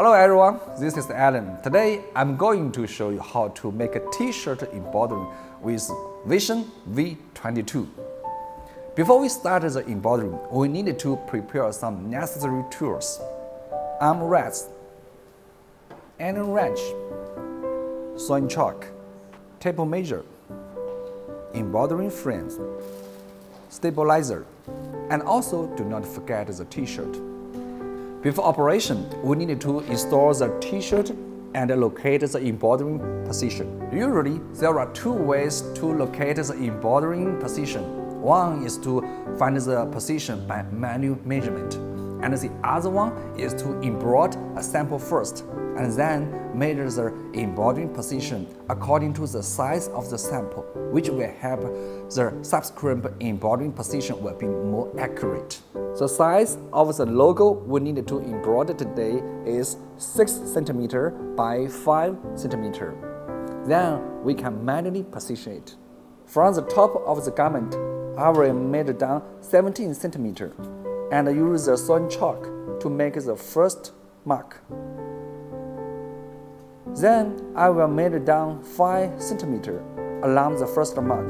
Hello everyone, this is Alan. Today I'm going to show you how to make a t-shirt embroidery with Vision V22. Before we start the embroidery, we need to prepare some necessary tools: armrests, Allen wrench, sewing chalk, tape measure, embroidering frames, stabilizer, and also do not forget the t-shirt. Before operation, we need to install the t-shirt and locate the embroidering position. Usually, there are two ways to locate the embroidering position. One is to find the position by manual measurement, and the other one is to embroider a sample first, and then measure the embroidering position according to the size of the sample, which will help the subsequent embroidering position will be more accurate. The size of the logo we need to embroider today is 6 cm by 5 cm. Then we can manually position it. From the top of the garment, I will measure down 17 cm and use the sewing chalk to make the first mark. Then I will measure down 5 cm along the first mark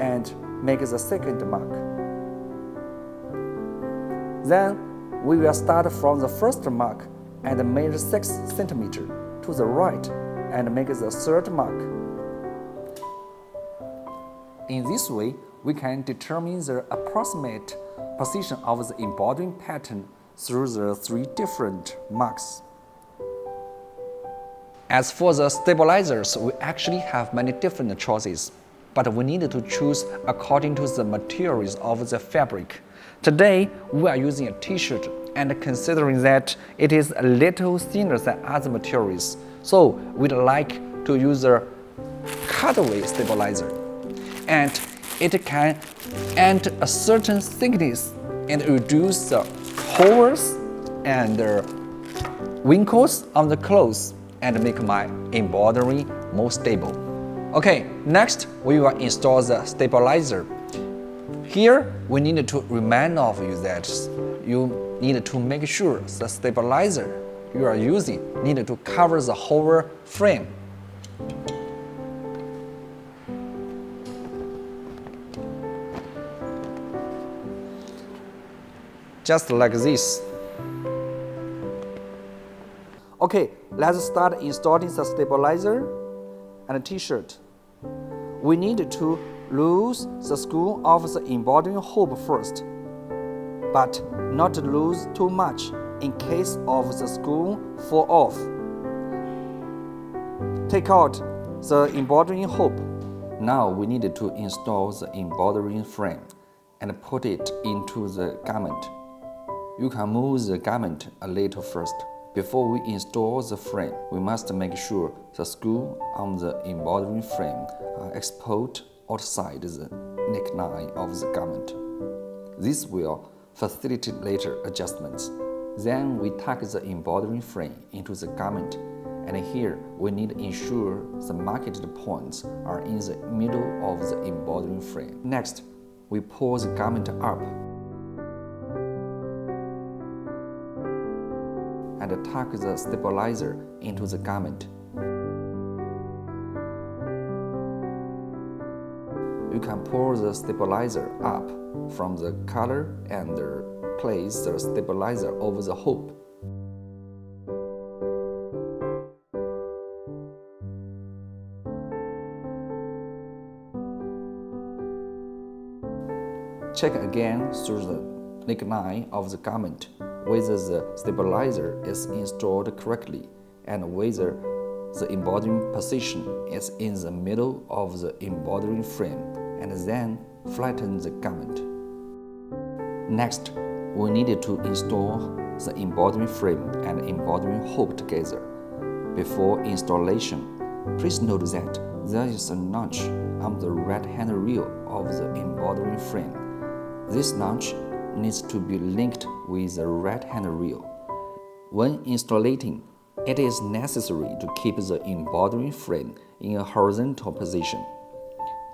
and make the second mark. Then we will start from the first mark and measure 6 cm to the right and make the third mark. In this way, we can determine the approximate position of the embroidering pattern through the 3 different marks. As for the stabilizers, we actually have many different choices, but we need to choose according to the materials of the fabric. Today, we are using a t-shirt, and considering that it is a little thinner than other materials, so we'd like to use a cutaway stabilizer. And it can add a certain thickness and reduce the holes and wrinkles on the clothes and make my embroidery more stable. Okay, next we will install the stabilizer. Here we need to remind of you that you need to make sure the stabilizer you are using need to cover the whole frame. Just like this. Okay, let's start installing the stabilizer and t-shirt. We need to loose the screw of the embroidering hoop first, but not loose too much in case of the screw fall off. Take out the embroidering hoop. Now we need to install the embroidering frame and put it into the garment. You can move the garment a little first. Before we install the frame, we must make sure the screws on the embroidering frame are exposed outside the neckline of the garment. This will facilitate later adjustments. Then we tuck the embroidering frame into the garment, and here we need to ensure the marked points are in the middle of the embroidering frame. Next, we pull the garment up and tuck the stabilizer into the garment. You can pull the stabilizer up from the collar and place the stabilizer over the hoop. Check again through the neckline of the garment whether the stabilizer is installed correctly and whether the embroidering position is in the middle of the embroidering frame, and then flatten the garment. Next, we need to install the embroidering frame and embroidering hoop together. Before installation, please note that there is a notch on the right-hand reel of the embroidering frame. This notch needs to be linked with the right-hand reel. When installing, it is necessary to keep the embroidering frame in a horizontal position.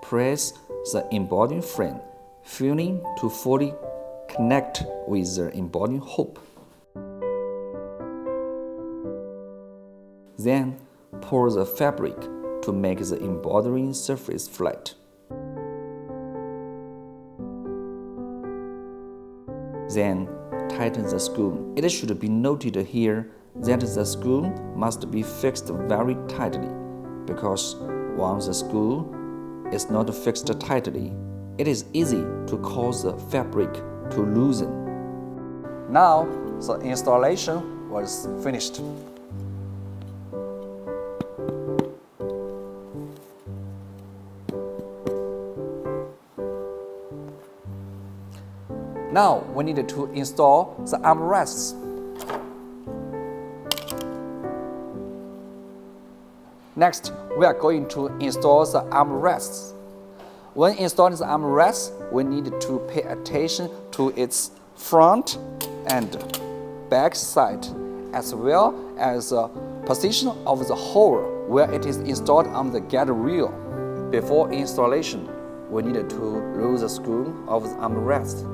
Press the embroidering frame, failing to fully connect with the embroidering hoop. Then pour the fabric to make the embroidering surface flat. Then tighten the screw. It should be noted here that the screw must be fixed very tightly, because once the screw is not fixed tightly, it is easy to cause the fabric to loosen. Now the installation was finished. Now we need to install the armrests. Next, we are going to install the armrests. When installing the armrests, we need to pay attention to its front and back side, as well as the position of the hole where it is installed on the guide rail. Before installation, we need to loosen the screw of the armrest.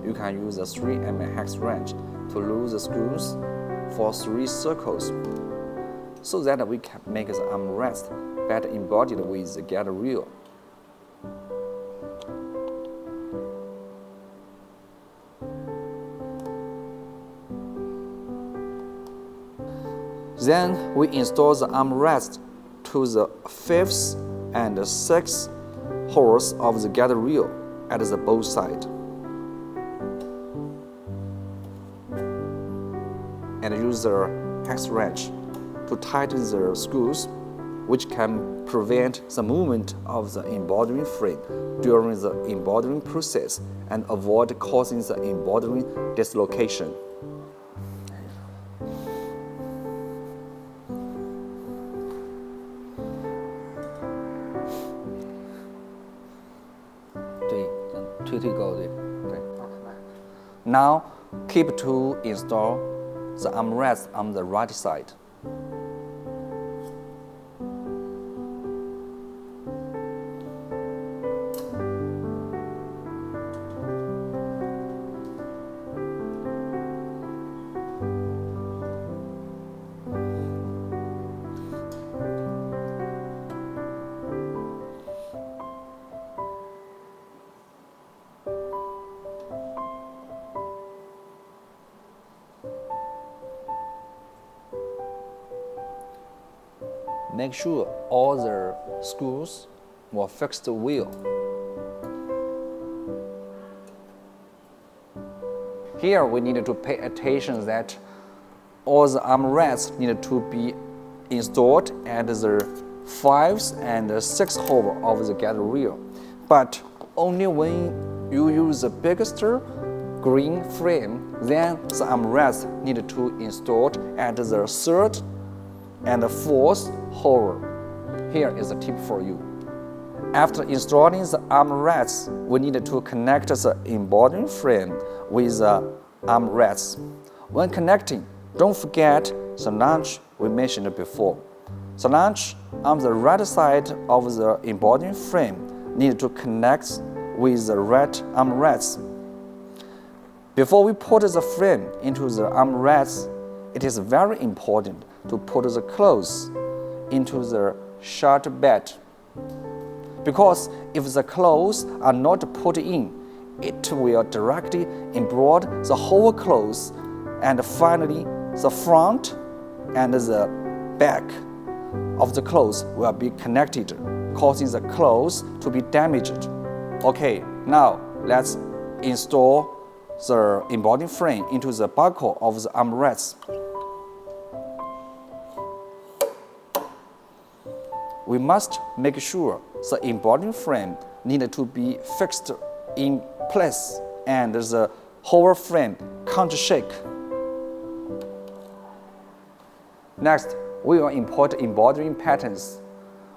You can use a 3 mm hex wrench to loosen the screws for 3 circles, so that we can make the armrest better embodied with the guide rail. Then we install the armrest to the 5th and 6th holes of the guide rail at the both sides, and use the hex wrench to tighten the screws, which can prevent the movement of the embroidering frame during the embroidering process and avoid causing the embroidering dislocation. Now keep to install the armrest on the right side. Make sure all the screws were fixed well. Here we need to pay attention that all the armrests need to be installed at the 5th and 6th hole of the guide rail, but only when you use the biggest green frame, then the armrests need to install at the 3rd and the 4th hole. Here is a tip for you. After installing the armrests, we need to connect the embroidering frame with the armrests. When connecting, don't forget the notch we mentioned before. The notch on the right side of the embroidering frame need to connect with the right armrests. Before we put the frame into the armrests, it is very important to put the clothes into the short bed, because if the clothes are not put in, it will directly embroider the whole clothes, and finally the front and the back of the clothes will be connected, causing the clothes to be damaged. Okay, now let's install the embroidering frame into the buckle of the armrests. We must make sure the embroidering frame needs to be fixed in place and the whole frame can't shake. Next, we will import embroidering patterns.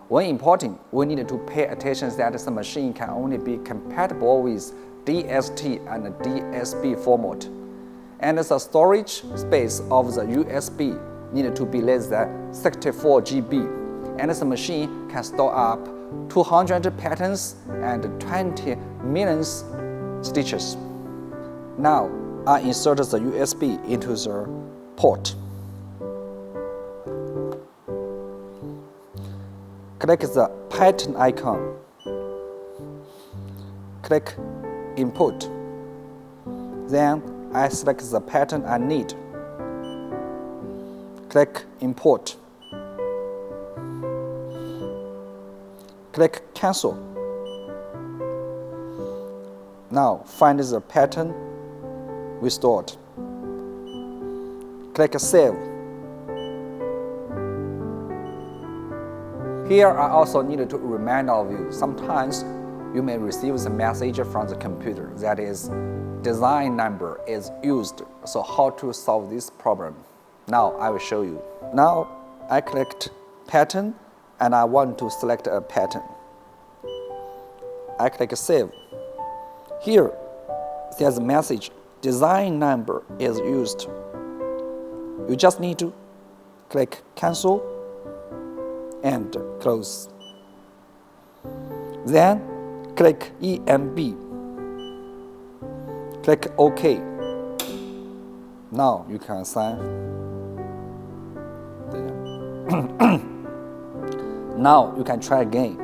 When importing, we need to pay attention that the machine can only be compatible with DST and DSB format, and the storage space of the USB needed to be less than 64 GB. And the machine can store up 200 patterns and 20 million stitches. Now, I insert the USB into the port. click the pattern icon, click Import. Then I select the pattern I need. Click Import. Click Cancel. Now find the pattern we stored. Click Save. Here I also need to remind all of you, sometimes you may receive a message from the computer that is design number is used. So how to solve this problem? Now I will show you. Now I clicked pattern and I want to select a pattern. I click Save. Here there's a message, design number is used. You just need to click Cancel and Close. Then click EMB. Click OK. Now you can assign. Now you can try again.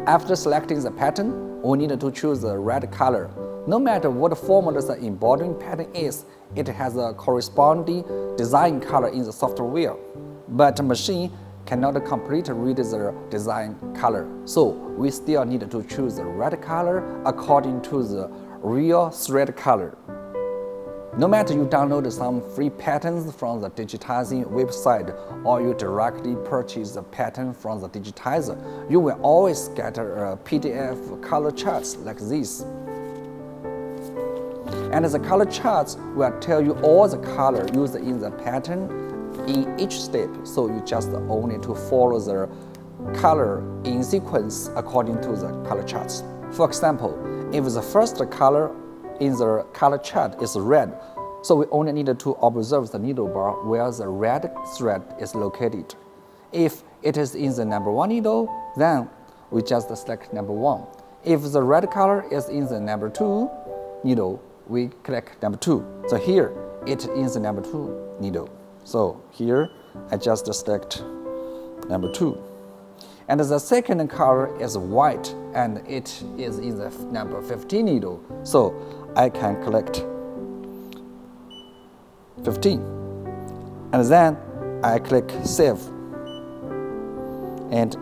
After selecting the pattern, we need to choose the red color. No matter what format the embroidering pattern is, it has a corresponding design color in the software. But the machine cannot completely read the design color, so we still need to choose the red color according to the real thread color. No matter you download some free patterns from the digitizing website or you directly purchase the pattern from the digitizer, you will always get a PDF color charts like this. And the color charts will tell you all the color used in the pattern in each step, so you just only to follow the color in sequence according to the color charts. For example, if the first color in the color chart is red, so we only need to observe the needle bar where the red thread is located. If it is in the number 1 needle, then we just select number 1. If the red color is in the number 2 needle, we click number 2. So here it is the number 2 needle. So here I just select number 2. And the second color is white and it is in the number 15 needle. So I can select 15. And then I click Save and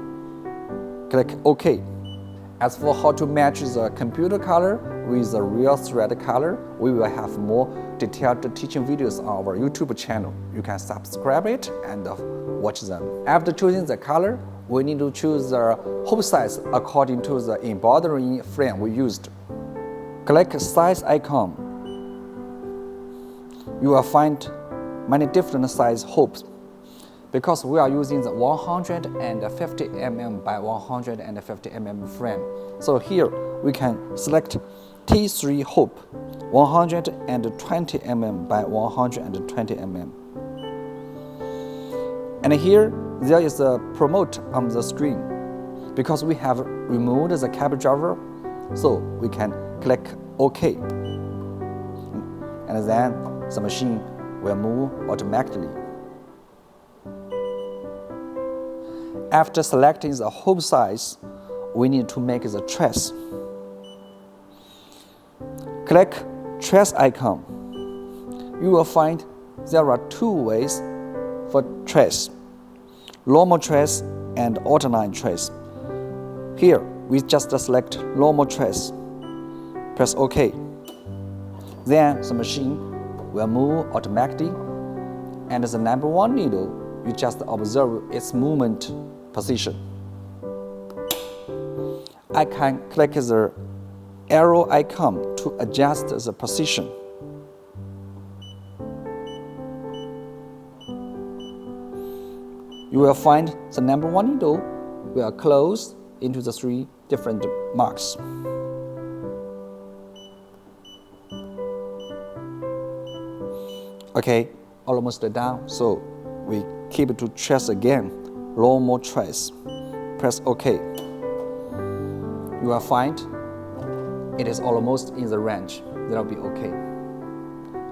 click OK. As for how to match the computer color with the real thread color, we will have more detailed teaching videos on our YouTube channel. You can subscribe it and watch them. After choosing the color, we need to choose the hoop size according to the embroidering frame we used. Click size icon. You will find many different size hoops because we are using the 150 mm by 150 mm frame. So here we can select T3 hoop 120 mm by 120 mm. And here there is a promote on the screen. Because we have removed the cable driver, so we can click OK. And then the machine will move automatically. After selecting the hoop size, we need to make the trace. Click trace icon. You will find there are 2 ways for trace: normal trace and outline trace. Here, we just select normal trace. Press OK. Then the machine will move automatically, and the number 1 needle, you just observe its movement position. I can click the arrow icon to adjust the position. You will find the number 1 needle will close into the 3 different marks. Okay, almost done. So we keep to trace again, normal trace. Press OK. You will find it is almost in the range. That will be okay.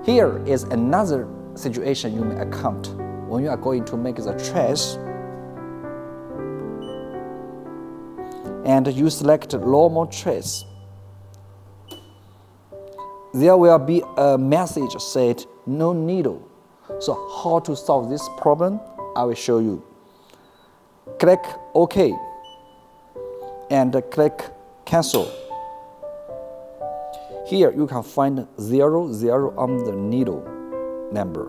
Here is another situation you may account when you are going to make the trace, and you select normal trace. There will be a message said no needle. So how to solve this problem? I will show you. Click OK and click cancel. Here you can find 0, 0 on the needle number.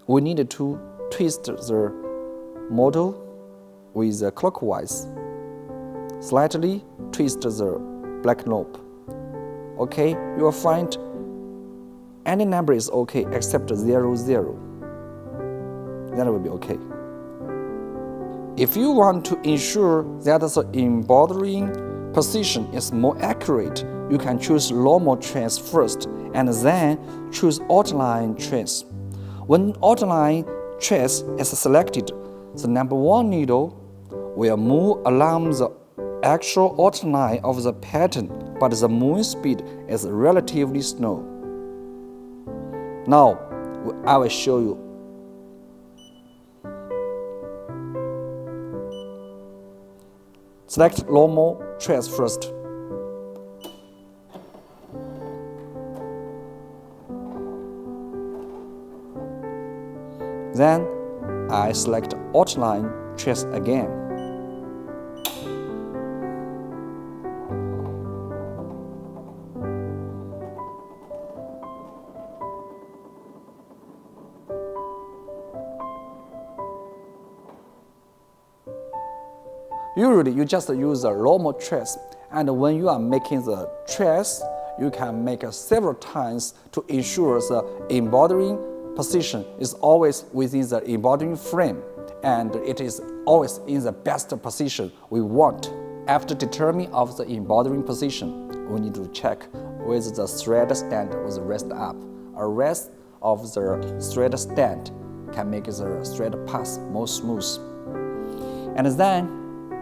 We need to twist the model with the clockwise. Slightly twist the black knob. Okay, you will find any number is okay except 0, 0. Then it will be okay. If you want to ensure that the embroidering position is more accurate, you can choose normal trace first and then choose outline trace. When outline trace is selected, the number 1 needle will move along the actual outline of the pattern, but the moving speed is relatively slow. Now, I will show you. Select normal trace first. Then, I select outline trace again. Usually, you just use a normal trace, and when you are making the trace, you can make several times to ensure the embroidering position is always within the embroidering frame, and it is always in the best position we want. After determining of the embroidering position, we need to check whether the thread stand was raised up. A raise of the thread stand can make the thread pass more smooth. And then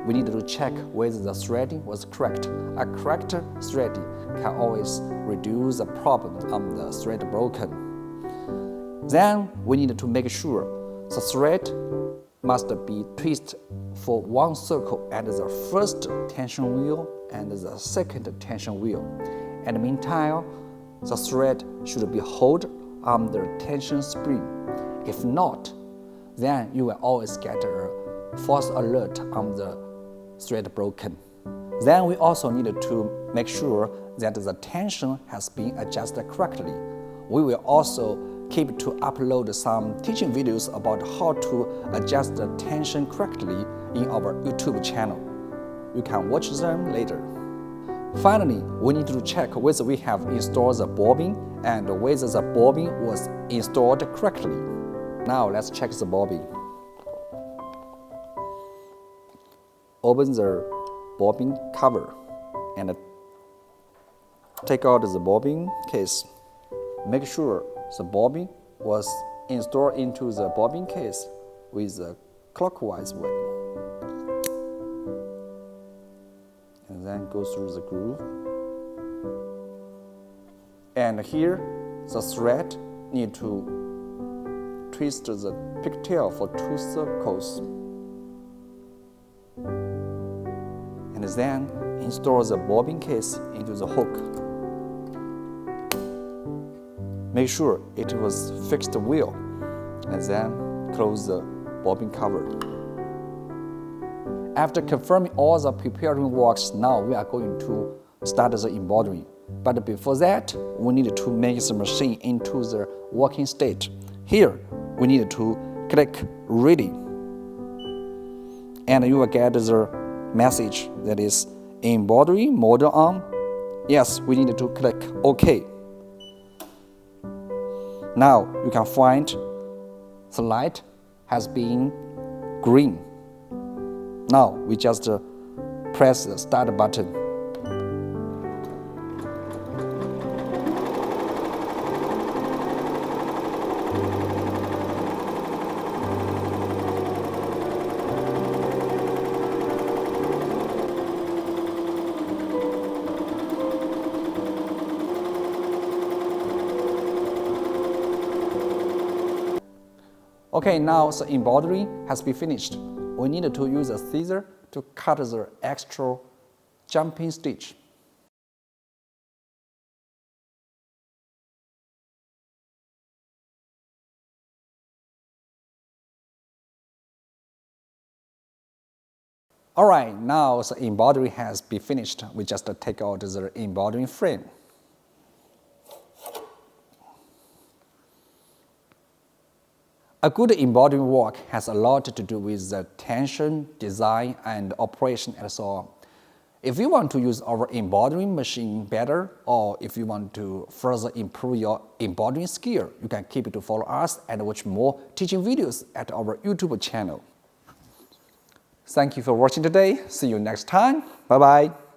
we need to check whether the threading was correct. A correct threading can always reduce the problem of the thread broken. Then we need to make sure the thread must be twisted for 1 circle at the first tension wheel and the second tension wheel. In the meantime, the thread should be held on the tension spring. If not, then you will always get a false alert on the thread broken. Then we also need to make sure that the tension has been adjusted correctly. We will also keep to upload some teaching videos about how to adjust the tension correctly in our YouTube channel. You can watch them later. Finally, we need to check whether we have installed the bobbin and whether the bobbin was installed correctly. Now let's check the bobbin. Open the bobbin cover and take out the bobbin case. Make sure the bobbin was installed into the bobbin case with the clockwise way. And then go through the groove. And here, the thread need to twist the pigtail for 2 circles. And then install the bobbin case into the hook. Make sure it was fixed well, and then close the bobbin cover. After confirming all the preparing works, now we are going to start the embroidery. But before that, we need to make the machine into the working state. Here, we need to click Ready, and you will get the message that is embroidery mode on. Yes, we need to click OK. Now you can find the light has been green. Now we just press the start button. Okay, now the embroidery has been finished. We need to use a scissor to cut the extra jumping stitch. Alright, now the embroidery has been finished. We just take out the embroidering frame. A good embroidery work has a lot to do with the tension, design, and operation and so on. If you want to use our embroidering machine better, or if you want to further improve your embroidering skill, you can keep to follow us and watch more teaching videos at our YouTube channel. Thank you for watching today. See you next time. Bye-bye.